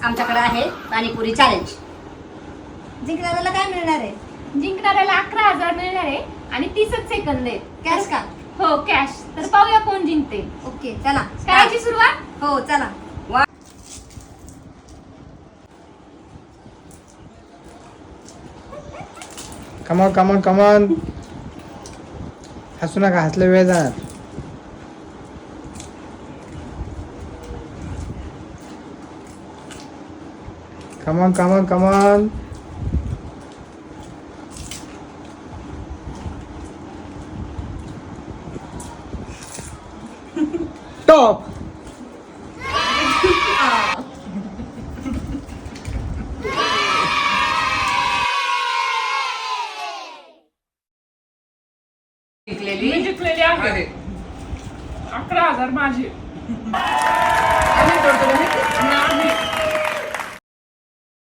आमच्याकडे आहे पाणीपुरी चॅलेंज. जिंकणाऱ्याला काय मिळणार आहे? जिंकणाऱ्याला 11,000 मिळणार आहे आणि 30च सेकंद आहे. कॅश का? हो कॅश. तर पाहूया कोण जिंकते. ओके चला करायची सुरुवात. हो चला. कमॉन कमॉन कमॉन, हसू नका, हसले वेळ जाणार. Come on come on come on. टॉप. मी जिंकलेली आहे. 11,000 माझे. नाही